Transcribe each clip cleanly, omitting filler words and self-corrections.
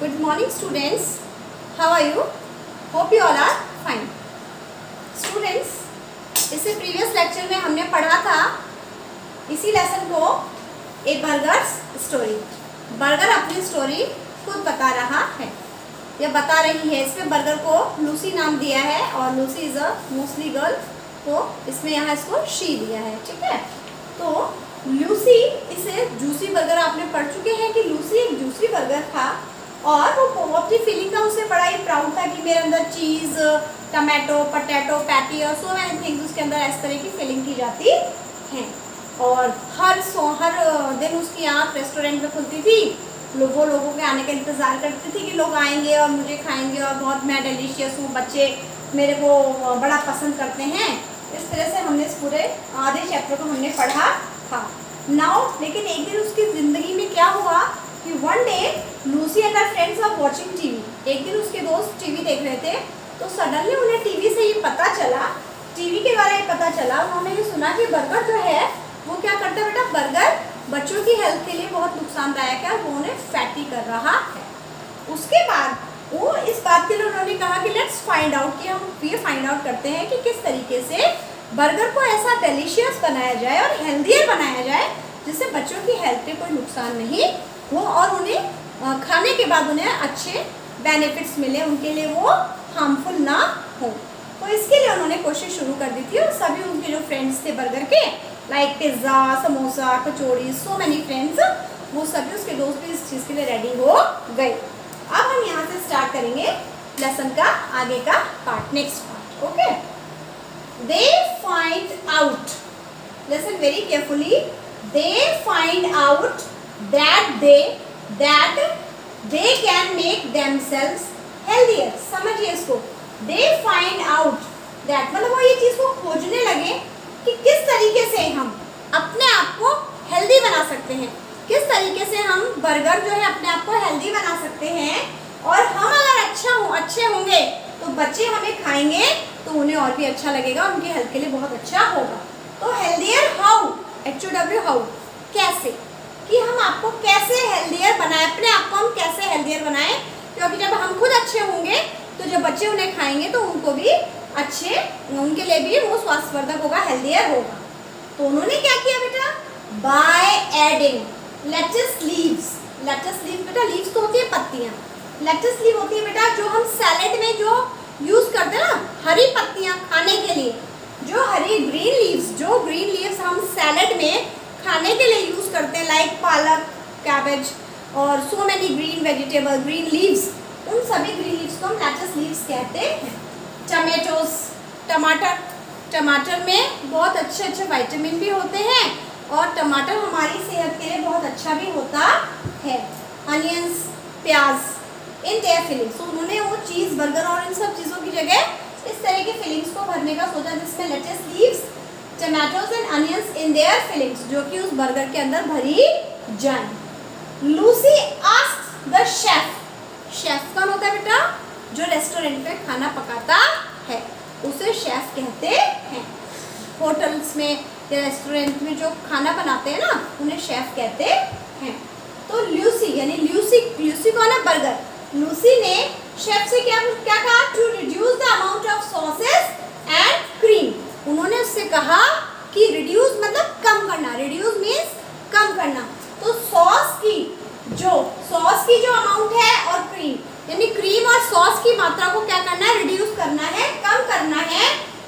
Good morning students. How are you? Hope you all are fine. Students, इससे previous lecture में हमने पढ़ा था इसी लेसन को ए बर्गर्स स्टोरी। बर्गर अपनी स्टोरी खुद बता रहा है या बता रही है। इसमें बर्गर को लूसी नाम दिया है और Lucy is a mostly girl, तो इसमें यहाँ इसको शी दिया है। ठीक है, तो लूसी, इसे जूसी बर्गर आपने पढ़ चुके हैं कि लूसी एक जूसी बर्गर था और वो बहुत ही फीलिंग था, उसे बड़ा ही प्राउड था कि मेरे अंदर चीज़, टमाटो, पटेटो, पैटी और सो मैनी थिंग्स उसके अंदर इस तरह की फीलिंग की जाती हैं। और हर दिन उसकी आँख रेस्टोरेंट में खुलती थी, वो लोगों के आने का इंतज़ार करती थी कि लोग आएंगे और मुझे खाएंगे और बहुत मैं डिलीशियस हूँ, बच्चे मेरे को बड़ा पसंद करते हैं। इस तरह से हमने इस पूरे आधे चैप्टर को हमने पढ़ा था। नाउ लेकिन एक दिन उसकी ज़िंदगी में क्या हुआ कि one day Lucy and her friends are watching TV. एक दिन उसके दोस्त टीवी देख रहे थे, तो सडनली उन्हें टीवी से ये पता चला, टीवी के बारे में पता चला, उन्होंने ये सुना कि बर्गर जो है वो क्या करता है बेटा, बर्गर बच्चों की हेल्थ के लिए बहुत नुकसानदायक है, वो उन्हें फैटी कर रहा है। उसके बाद वो इस बात के लिए उन्होंने कहा कि लेट्स फाइंड आउट, कि हम ये फाइंड आउट करते हैं कि किस तरीके से बर्गर को ऐसा डिलीशियस बनाया जाए और हेल्दियर बनाया जाए जिससे बच्चों की हेल्थ पे कोई नुकसान नहीं हो और उन्हें खाने के बाद उन्हें अच्छे बेनिफिट्स मिले, उनके लिए वो हार्मफुल ना हो। तो इसके लिए उन्होंने कोशिश शुरू कर दी थी और सभी उनके जो फ्रेंड्स थे बर्गर के, लाइक पिज़्ज़ा, समोसा, कचौड़ी, सो मैनी फ्रेंड्स, वो सभी उसके दोस्त भी इस चीज़ के लिए रेडी हो गए। अब हम यहाँ से स्टार्ट करेंगे लेसन का आगे का part, next part. Okay, they find out, listen very carefully, they find out that they can make themselves healthier। समझिए इसको, they find out that मतलब वो ये चीज़ को खोजने लगे कि किस तरीके से हम अपने आप को हेल्दी बना सकते हैं, किस तरीके से हम बर्गर जो है अपने आप को हेल्दी बना सकते हैं, और हम अगर अच्छे होंगे तो बच्चे हमें खाएंगे तो उन्हें और भी अच्छा लगेगा, उनकी हेल्थ के लिए बहुत अच्छा होगा। तो हेल्दियर हाउ, HOW हाउ, कैसे, कि हम आपको कैसे हेल्दियर बनाएं, अपने आप को हम कैसे हेल्दियर बनाएं, क्योंकि जब हम खुद अच्छे होंगे तो जब बच्चे उन्हें खाएंगे तो उनको भी अच्छे, उनके लिए भी वो स्वास्थ्यवर्धक होगा, हेल्दियर होगा। तो उन्होंने क्या किया बेटा, by adding lettuce leaves. Lettuce leaves बेटा, लीव्स तो होती है पत्तियाँ, लेटस लीव होती है बेटा जो हम सैलेड में जो यूज़ करते हैं ना, हरी पत्तियाँ खाने के लिए, जो हरी ग्रीन लीव्स, जो ग्रीन लीव्स हम सैलेड में खाने के लिए यूज़ करते हैं, लाइक पालक, कैबेज और so many green vegetable, green leaves, उन सभी ग्रीन लीव्स को हम लेटस लीव्स कहते हैं। टमेटोस, टमाटर में बहुत अच्छे विटामिन भी होते हैं और टमाटर हमारी सेहत के लिए बहुत अच्छा भी होता है। अनियंस, प्याज, इन देयर फिलिंग्स, तो उन्होंने वो चीज़, बर्गर और इन सब चीज़ों की जगह इस तरह के फिलिंग्स को भरने का सोचा जिसमें lettuce leaves, tomatoes and onions in their fillings, जो कि उस बर्गर के अंदर भरी जाए। Lucy asked the chef, chef कौन होता है बेटा, जो रेस्टोरेंट में खाना पकाता है उसे शेफ कहते हैं। होटल्स में या रेस्टोरेंट में जो खाना बनाते हैं ना, उन्हें शेफ कहते हैं। तो लूसी यानी लूसी कौन है, बर्गर। लूसी ने शेफ से क्या कहा, to reduce the amount of sauces and cream. उन्होंने उससे कहा कि रिड्यूस मतलब कम करना, रिड्यूस मीन्स कम करना। तो सॉस की जो अमाउंट है और क्रीम यानी क्रीम और सॉस की मात्रा को क्या करना है, रिड्यूस करना है, कम करना है।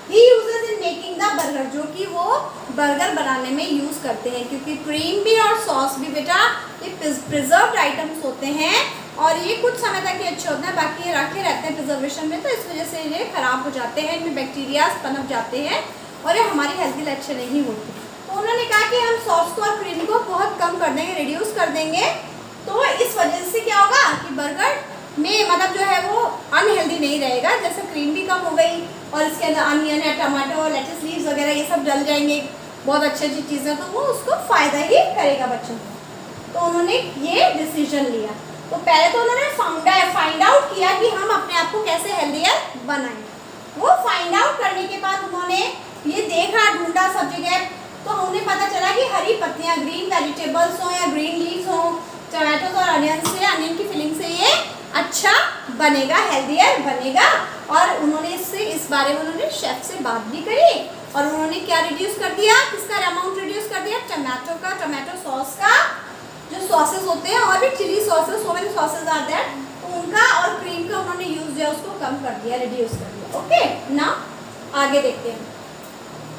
He uses in making the burger, जो कि वो बर्गर बनाने में यूज़ करते हैं, क्योंकि क्रीम भी और सॉस भी बेटा ये प्रिजर्व्ड आइटम्स होते हैं और ये कुछ समय तक ये अच्छे होते हैं, बाकी ये रखे रहते हैं प्रिजर्वेशन में, तो इस वजह से ये ख़राब हो जाते हैं, इनमें बैक्टीरियाज पनप जाते हैं और ये हमारी हेल्थ के लिए अच्छे नहीं होते। तो उन्होंने कहा कि हम सॉस को और क्रीम को बहुत कम कर देंगे, रिड्यूस कर देंगे, तो इस वजह से क्या होगा कि बर्गर में मतलब जो है वो अनहेल्दी नहीं रहेगा। जैसे क्रीम भी कम हो गई और इसके अंदर अनियन है, टमाटो, लेटस लीव्स वगैरह ये सब डल जाएंगे, बहुत अच्छी चीज़ें, तो वो उसको फ़ायदा ही करेगा बच्चों को। तो उन्होंने ये डिसीजन लिया। तो पहले तो उन्होंने फाइंड आउट किया कि हम अपने आप को कैसे हेल्दियर बनाएं। वो फाइंड आउट करने के बाद उन्होंने ये देखा, ढूंढा सब जगह, तो उन्हें पता चला कि हरी पत्तियाँ, ग्रीन वेजिटेबल्स हो या ग्रीन लीव्स हो, टमाटोज और अनियन से, अनियन की फिलिंग से ये बनेगा, हेल्दियर बनेगा। और उन्होंने इस बारे में उन्होंने शेफ से बात भी करी और उन्होंने क्या रिड्यूस कर दिया, किसका अमाउंट रिड्यूस कर दिया, टमाटो का, टमाटो सॉस का, जो सॉसेस होते हैं और भी chilli sauces, so many sauces are there, तो उनका और क्रीम का उन्होंने यूज जो है उसको कम कर दिया, रिड्यूस कर दिया। ओके, ना आगे देखते हैं।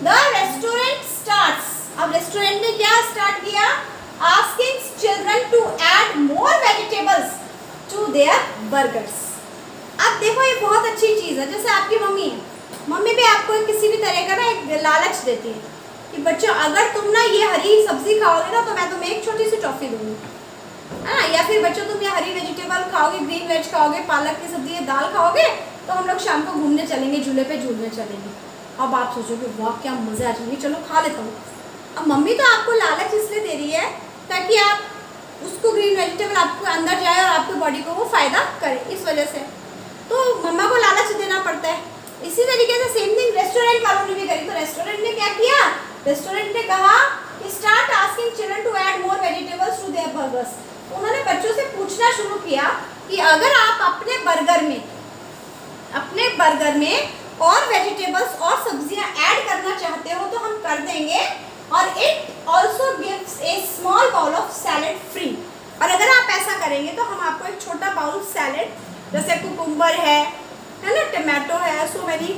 द रेस्टोरेंट स्टार्ट्स, अब रेस्टोरेंट ने क्या स्टार्ट किया, asking children to add more vegetables to their burgers. अब देखो ये बहुत अच्छी चीज़ है, जैसे आपकी मम्मी है, मम्मी भी आपको किसी भी तरह का ना एक लालच देती है कि बच्चों अगर तुम ना ये हरी सब्जी खाओगे ना तो मैं तुम्हें एक छोटी सी टॉफी दूंगी, है ना, या फिर बच्चों तुम ये हरी वेजिटेबल खाओगे, ग्रीन वेज खाओगे, पालक की सब्जी, दाल खाओगे तो हम लोग शाम को घूमने चलेंगे, झूले पे झूलने चलेंगे। अब आप सोचोगे वाह क्या मज़ा आ जाएगी, चलो खा लेता हूँ। अब मम्मी तो आपको लालच इसलिए दे रही है ताकि आप उसको ग्रीन वेजिटेबल आपको अंदर जाए और आपकी बॉडी को वो फ़ायदा करे, इस वजह से तो मम्मा को लालच देना पड़ता है। इसी तरीके से सेम थिंग रेस्टोरेंट वालों ने भी करी। तो रेस्टोरेंट ने क्या किया, रेस्टोरेंट ने कहा start asking children to add more vegetables to their burgers. उन्होंने बच्चों से पूछना शुरू किया कि अगर आप अपने बर्गर में और वेजिटेबल्स और सब्जियां ऐड करना चाहते हो तो हम कर देंगे, और it also gives a small bowl of salad free. और अगर आप ऐसा करेंगे तो हम आपको एक छोटा बाउल सैलेड, जैसे कुकुम्बर है ना, टमाटो है, सो मैनी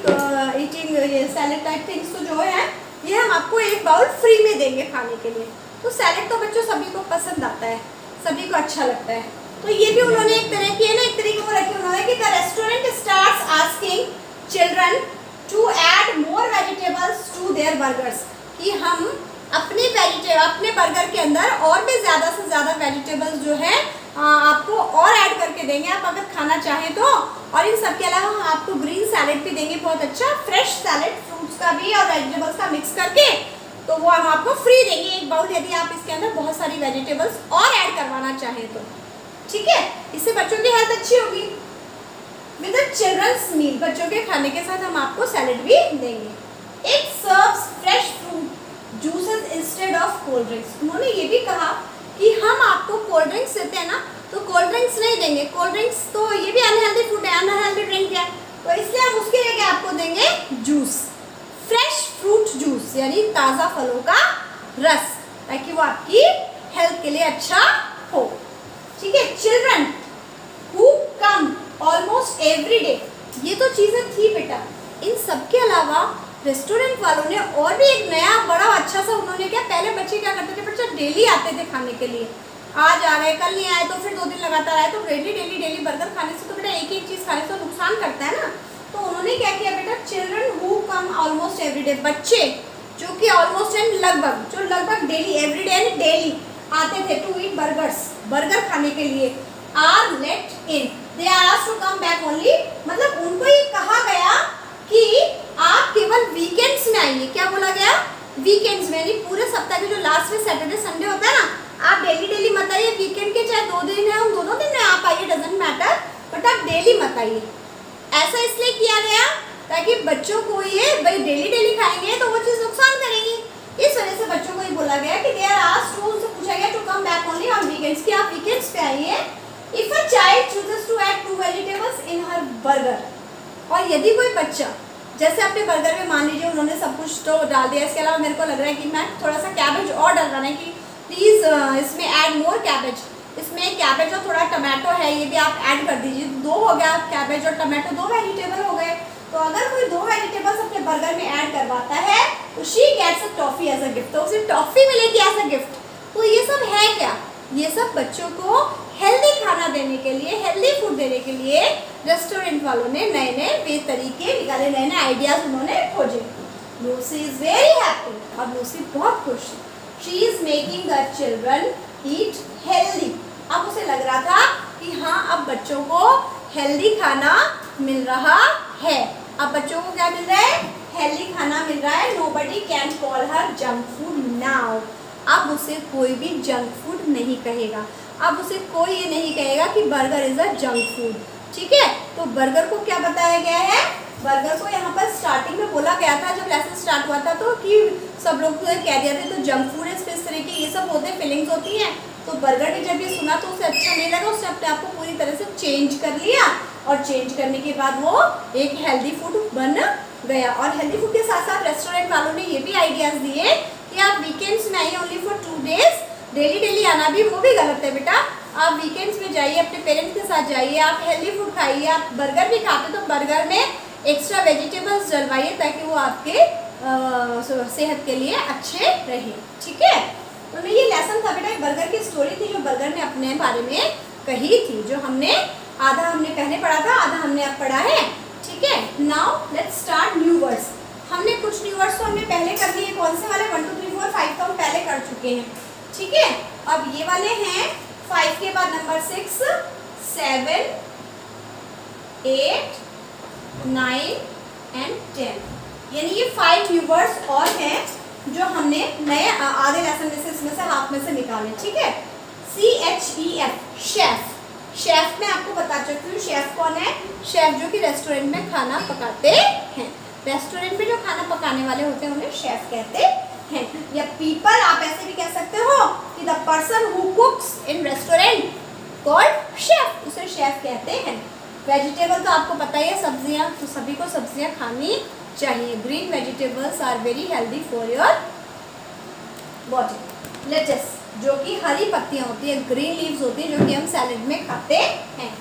ईटिंग ये सैलेड टाइप थिंग्स तो जो है ये हम आपको एक बाउल फ्री में देंगे खाने के लिए। तो सैलेड तो बच्चों सभी को पसंद आता है, सभी को अच्छा लगता है। तो ये भी उन्होंने एक तरह की है ना, एक तरीके को रखी उन्होंने कि the restaurant starts asking children to add more vegetables to their burgers, कि हम अपने बर्गर के अंदर और भी ज़्यादा से ज़्यादा वेजिटेबल्स जो है आपको और ऐड करके देंगे, आप अगर खाना चाहें तो। और इन सब के अलावा हम आपको ग्रीन सैलेड भी देंगे, बहुत अच्छा फ्रेश सैलेड, फ्रूट्स का भी और वेजिटेबल्स का मिक्स करके, तो वो हम आपको फ्री देंगे एक बाउल, यदि आप इसके अंदर बहुत सारी वेजिटेबल्स और ऐड करवाना चाहें तो। ठीक है, इससे बच्चों की हेल्थ अच्छी होगी। विद द चिल्ड्रंस मील, बच्चों के खाने के साथ हम आपको सैलेड भी देंगे। It serves fresh fruit juices instead of cold drinks. उन्होंने ये भी कहा कि हम आपको कोल्ड ड्रिंक्स देते हैं ना, तो कोल्ड ड्रिंक्स नहीं देंगे, कोल्ड ड्रिंक्स तो ये भी अनहेल्दी फूड है, अनहेल्दी ड्रिंक है, तो इसलिए हम उसके लिए आपको देंगे जूस, फ्रेश फ्रूट जूस, यानी ताज़ा फलों का रस, ताकि वो आपकी हेल्थ के लिए अच्छा हो। ठीक है, children who come almost every day, ये तो चीज़ें थी बेटा। इन सब के अलावा रेस्टोरेंट वालों ने और भी एक नया बड़ा अच्छा सा उन्होंने क्या, पहले बच्चे क्या करते थे, बच्चे डेली आते थे खाने के लिए, आज आ गए कल नहीं आए तो फिर 2 दिन लगातार आए, तो डेली बर्गर खाने से तो बेटा एक एक चीज़ खाने से तो नुकसान करता है ना। तो उन्होंने क्या किया बेटा, children who come almost every day, बच्चे जो कि ऑलमोस्ट एंड लगभग daily, every day and daily आते थे टू ईट बर्गर्स, बर्गर खाने के लिए, are late in, they are asked to come back only, मतलब उनको ये कहा गया कि आप केवल वीकेंड्स में आइए। क्या बोला गया, वीकेंड्स में, यानी पूरे सप्ताह के जो लास्ट में सैटरडे संडे होता है ना, आप डेली मत आइए, वीकेंड के चाहे 2 दिन है, हम दोनों दिन में आप आइए, डजेंट मैटर, बट आप डेली मत आइए। ऐसा इसलिए किया गया ताकि बच्चों को ये भाई डेली खाएंगे तो वो चीज़ नुकसान करेगी, इस वजह से बच्चों को ये बोला गया कि दे आर आस्क्ड टू, उनसे पूछा गया to come back only on weekends, कि आप वीकेंड्स पे आइए। If a child chooses to add 2 vegetables in her burger, और यदि कोई बच्चा जैसे अपने बर्गर में मान लीजिए उन्होंने सब कुछ तो डाल दिया, इसके अलावा मेरे को लग रहा है कि मैं थोड़ा सा कैबेज और डलवाना है, कि प्लीज़ इसमें ऐड मोर कैबेज, इसमें कैबेज और थोड़ा टमाटो है ये भी आप ऐड कर दीजिए, 2 हो गया, कैबेज और टमाटो 2 वेजिटेबल हो गए। तो अगर कोई 2 वेजिटेबल्स अपने बर्गर में ऐड करवाता है तो she gets a toffee as a gift, तो उसे टॉफ़ी मिलेगी एज अ गिफ्ट। तो ये सब है क्या, ये सब बच्चों को हेल्दी खाना देने के लिए, हेल्दी फूड देने के लिए रेस्टोरेंट वालों ने नए तरीके निकाले, नए आइडियाज उन्होंने खोजे। लूसी इज वेरी हैप्पी, अब लूसी बहुत खुश है। She is making the children eat healthy, अब उसे लग रहा था कि हाँ अब बच्चों को हेल्दी खाना मिल रहा है, अब बच्चों को क्या मिल रहा है, हेल्दी खाना मिल रहा है। Nobody can call her junk food now, अब उसे कोई भी जंक फूड नहीं कहेगा, अब उसे कोई ये नहीं कहेगा कि burger is a junk food. ठीक है, तो बर्गर को क्या बताया गया है, बर्गर को यहाँ पर स्टार्टिंग में बोला गया था जब लेसन स्टार्ट हुआ था, तो कि सब लोग तो कह दिया थे तो जंक फूड इस तरह की ये सब होते फीलिंग्स होती हैं। तो बर्गर ने जब ये सुना तो उसे अच्छा नहीं लगा, उसने अपने आप को पूरी तरह से चेंज कर लिया और चेंज करने के बाद वो एक हेल्दी फूड बन गया। और हेल्दी फूड के साथ साथ रेस्टोरेंट वालों ने ये भी आइडियाज़ दिए कि आप वीकेंड्स में आइए ओनली फॉर 2 days, डेली आना भी वो भी गलत है बेटा। आप वीकेंड्स में जाइए, अपने पेरेंट्स के साथ जाइए, आप हेल्दी फूड खाइए। आप बर्गर भी खाते तो बर्गर में एक्स्ट्रा वेजिटेबल्स डलवाइए ताकि वो आपके सेहत के लिए अच्छे रहे, ठीक है। तो ये लेसन था बेटा, एक बर्गर की स्टोरी थी जो बर्गर ने अपने बारे में कही थी, जो आधा हमने पहले पढ़ा था, आधा हमने अब पढ़ा है, ठीक है। Now let's start new words. हमने कुछ न्यू वर्ड्स तो हमने पहले कर लिए, कौन से वाले 1 2 3 4 5 तो हम पहले कर चुके हैं, ठीक है। अब ये वाले हैं 5 के बाद नंबर 6 7 8 9 एंड 10, यानी ये 5 न्यू वर्ड्स और हैं जो हमने नए आधे लेसन में से इसमें से हाफ में से निकाले, ठीक है। CHEF chef. शेफ में आपको बता चुकी हूँ शेफ कौन है। शेफ जो कि रेस्टोरेंट में खाना पकाते हैं, रेस्टोरेंट में जो खाना पकाने वाले होते हैं उन्हें शेफ कहते हैं। या पीपल आप ऐसे भी कह सकते हो कि the person who कुक्स in restaurant called chef, उसे शेफ कहते हैं। वेजिटेबल तो आपको पता ही है, सब्जियां, तो सभी को सब्जियां खानी चाहिए। Green vegetables are very healthy for your body. Let's जो कि हरी पत्तियां होती है, ग्रीन लीव्स होती है, जो कि हम सैलेड में खाते हैं।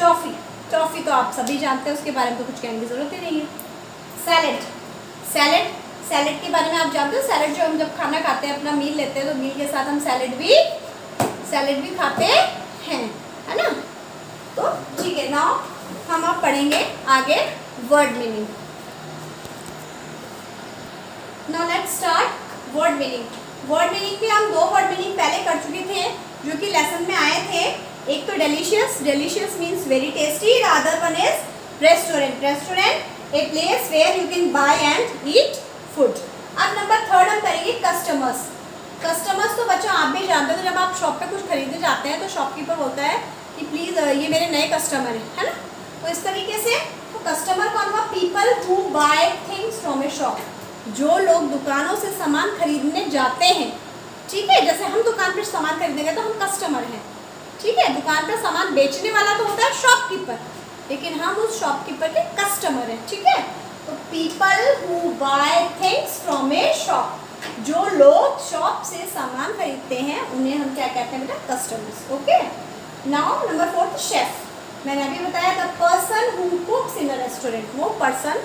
टॉफी, टॉफी तो आप सभी जानते हैं, उसके बारे में तो कुछ कहने की जरूरत ही नहीं है। सैलेड, सैलेड, सैलेड के बारे में आप जानते हो। सैलेड जो हम जब खाना खाते हैं, अपना मील लेते हैं, तो मील के साथ हम सैलेड भी खाते हैं, है ना। तो ठीक है, नाउ हम अब पढ़ेंगे आगे word meaning. Now let's start word meaning. Word meaning में हम 2 वर्ड मीनिंग पहले कर चुके थे जो कि लेसन में आए थे। एक तो delicious, delicious means very tasty. The other one is restaurant, restaurant a place where you can buy and eat food. अब नंबर 3 हम करेंगे कस्टमर्स। कस्टमर्स तो बच्चों आप भी जानते हो, जब आप शॉप पे कुछ खरीदने जाते हैं तो शॉपकीपर बोलता है कि प्लीज़ ये मेरे नए कस्टमर है ना। तो इस तरीके से तो कस्टमर कौन हुआ? People who buy things from a shop, जो लोग दुकानों से सामान खरीदने जाते हैं, ठीक है। जैसे हम दुकान पर सामान खरीदने गए तो हम कस्टमर हैं, ठीक है। दुकान पर सामान बेचने वाला तो होता है शॉपकीपर, लेकिन हम उस शॉपकीपर के कस्टमर हैं, ठीक है। तो people who buy things from a shop, जो लोग शॉप से सामान खरीदते हैं उन्हें हम क्या कहते हैं बेटा? Customers, okay. Now number 4 chef. मैंने अभी बताया the person who कुक्स in a restaurant, वो पर्सन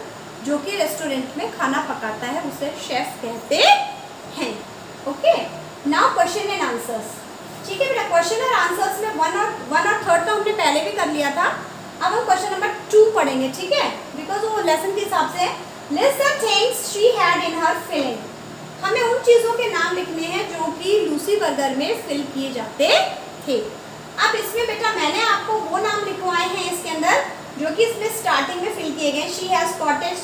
जो कि रेस्टोरेंट में खाना पकाता है उसे शेफ कहते हैं, okay. Now question and answers, ठीक है बेटा। क्वेश्चन और आंसर्स में 1 और 3 तो हमने पहले भी कर लिया था। अब हम क्वेश्चन नंबर 2 पढ़ेंगे, ठीक है, बिकॉज वो लेसन के हिसाब से। List the things she had in her filling. हमें उन चीज़ों के नाम लिखने हैं जो कि लूसी बर्गर में फिल किए जाते थे। अब इसमें बेटा मैंने आपको वो नाम लिखवाए हैं इसके अंदर जो कि इसमें स्टार्टिंग में फिल किए गए। शी हैज़ कॉटेज,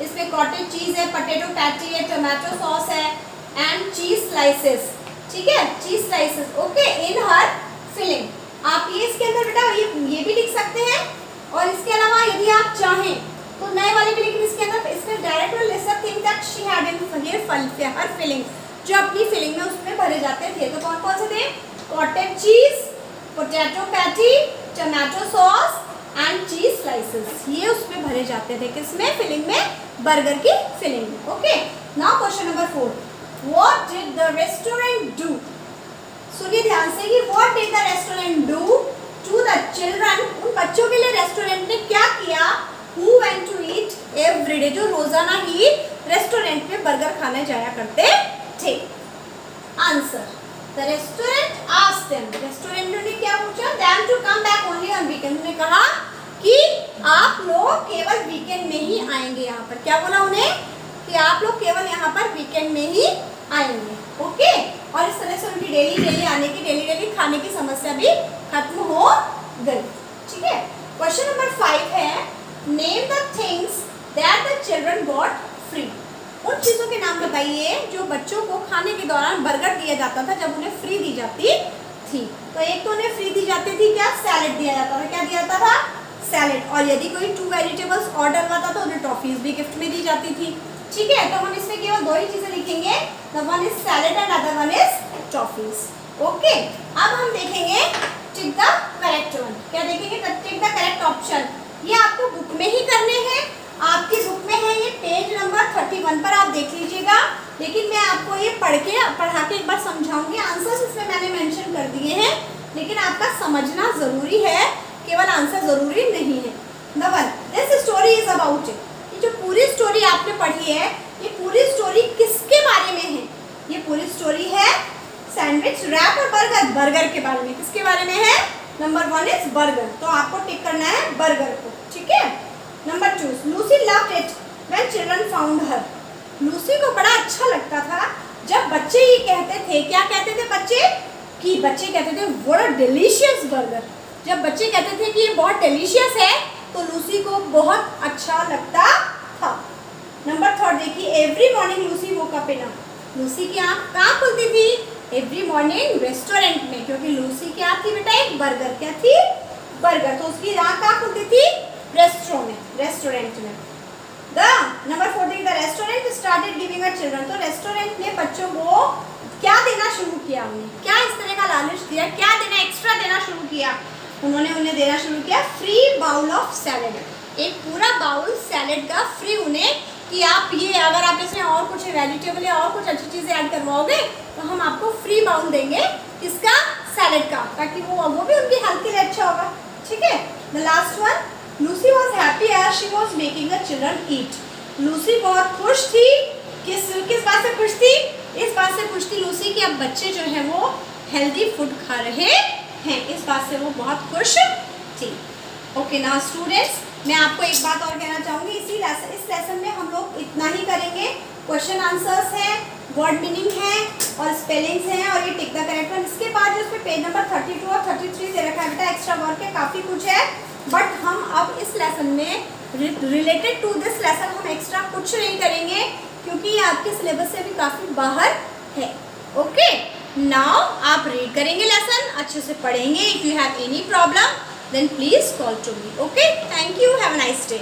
इसमें कॉटेज चीज़ है, पोटैटो पैटी है, टोमेटो सॉस है एंड चीज़ स्लाइसेस, ठीक है, चीज़ स्लाइसेस, ओके, इन हर फिलिंग। आप ये इसके अंदर बेटा ये भी लिख सकते हैं, और इसके अलावा यदि आप चाहें तो नए वाले भी लिखें इसके अंदर। इसमें direct list of things that she had in her filling, जो अपनी फिलिंग में उसमें भरे जाते थे। तो कौन कौन से थे? Cottage cheese, potato patty, tomato sauce and cheese slices, ये उसमें भरे जाते थे। किसमें? फिलिंग में, बर्गर की फिलिंग में, okay. Now question number 4, what did the restaurant do? सुनिए ध्यान से कि what did the restaurant do to the children, उन बच्चों के लिए रेस्टोरेंट ने क्या किया? Who went to eat every day, जो रोजाना ही रेस्टोरेंट में बर्गर खाने जाया करते थे। Answer, the restaurant asked them, restaurant ने क्या पूछा? Them to come back only on weekend. ने कहा कि आप लोग केवल वीकेंड में ही आएंगे यहाँ पर। क्या बोला उन्हें? कि आप लोग केवल यहाँ पर वीकेंड में ही आएंगे, ओके। और इस तरह से उनकी डेली आने की, डेली खाने की समस्या भी खत्म हो गई, ठीक है। क्वेश्चन नंबर 5 है, name the things that the children got free. उन चीज़ों के नाम बताइए जो बच्चों को खाने के दौरान बर्गर दिया जाता था जब उन्हें फ्री दी जाती थी। तो एक तो उन्हें फ्री दी जाती थी क्या? सैलेड दिया जाता था। क्या दिया जाता था? सैलेड। और यदि कोई 2 वेजिटेबल्स ऑर्डर करवाता तो उन्हें टॉफीज भी गिफ्ट में दी जाती थी, ठीक है। तो हम इसमें केवल 2 ही चीज़ें लिखेंगे, the one is salad and other one is toffees, okay. अब हम देखेंगे टिक द करेक्ट वन। क्या देखेंगे? Tick the correct option. ये आपको बुक में ही करने हैं, आपकी बुक में है ये पेज नंबर 31 पर आप देख लीजिएगा। लेकिन मैं आपको ये पढ़ा के एक बार समझाऊंगी। आंसर्स इसमें मैंने मेंशन कर दिए हैं, लेकिन आपका समझना जरूरी है, केवल आंसर जरूरी नहीं है। Number this story is about, ये जो पूरी स्टोरी आपने पढ़ी है, ये पूरी स्टोरी किसके बारे में है? ये पूरी स्टोरी है सैंडविच, रैप और बर्गर, बर्गर के बारे में। किसके बारे में है? नंबर 1 इज बर्गर, तो आपको टिक करना है बर्गर को, ठीक है। Number 2, Lucy loved it when children found her. Lucy को बड़ा अच्छा लगता था जब बच्चे ये कहते थे, क्या कहते थे बच्चे? कि बच्चे कहते थे व्हाट अ डिलीशियस बर्गर। जब बच्चे कहते थे कि ये बहुत डिलीशियस है, तो लूसी को बहुत अच्छा लगता था। नंबर 3 देखिए, every morning Lucy woke up in, Lucy की आँख कहाँ खुलती थी? एवरी मॉर्निंग रेस्टोरेंट में, क्योंकि लूसी क्या थी बेटा? एक बर्गर। क्या थी? बर्गर। तो उसकी आँख कहाँ खुलती थी? रेस्टोरेंट में। नंबर 4 देखिए, the restaurant started giving a children, तो रेस्टोरेंट ने बच्चों को क्या देना शुरू किया? उन्हें क्या इस तरह का लालच दिया? क्या देना, एक्स्ट्रा देना शुरू किया? उन्होंने उन्हें देना शुरू किया फ्री बाउल ऑफ सैलेड, एक पूरा बाउल सैलेड का फ्री उन्हें, कि आप ये अगर आप इसमें और कुछ वेजिटेबल या और कुछ अच्छी चीज़ें ऐड करवाओगे तो हम आपको फ्री बाउल देंगे, किसका? सैलेड का, ताकि वो भी उनकी हेल्थ के लिए अच्छा होगा, ठीक है। The last one, Lucy was happy as she was making the children eat, Lucy बहुत खुश थी। किस बात से खुश थी? इस बात से खुश थी लूसी कि अब बच्चे जो है वो हेल्दी फूड खा रहे हैं, इस बात से वो बहुत खुश थी। ओके ना स्टूडेंट्स, मैं आपको एक बात और कहना चाहूँगी, इस लेसन में हम लोग इतना ही करेंगे। क्वेश्चन आंसर्स हैं, वर्ड मीनिंग है और स्पेलिंग्स हैं, और ये टिक द करेक्ट वन। इसके बाद जो इसमें पेज नंबर 32 और 33 दे रखा है बेटा, एक्स्ट्रा वर्क है, काफ़ी कुछ है। बट हम अब इस लेसन में रिलेटेड टू दिस लेसन हम एक्स्ट्रा कुछ नहीं करेंगे, क्योंकि ये आपके सिलेबस से भी काफ़ी बाहर है। ओके, नाउ आप रीड करेंगे लेसन, अच्छे से पढ़ेंगे। If you have any problem then please call to me. Okay, thank you, have a nice day.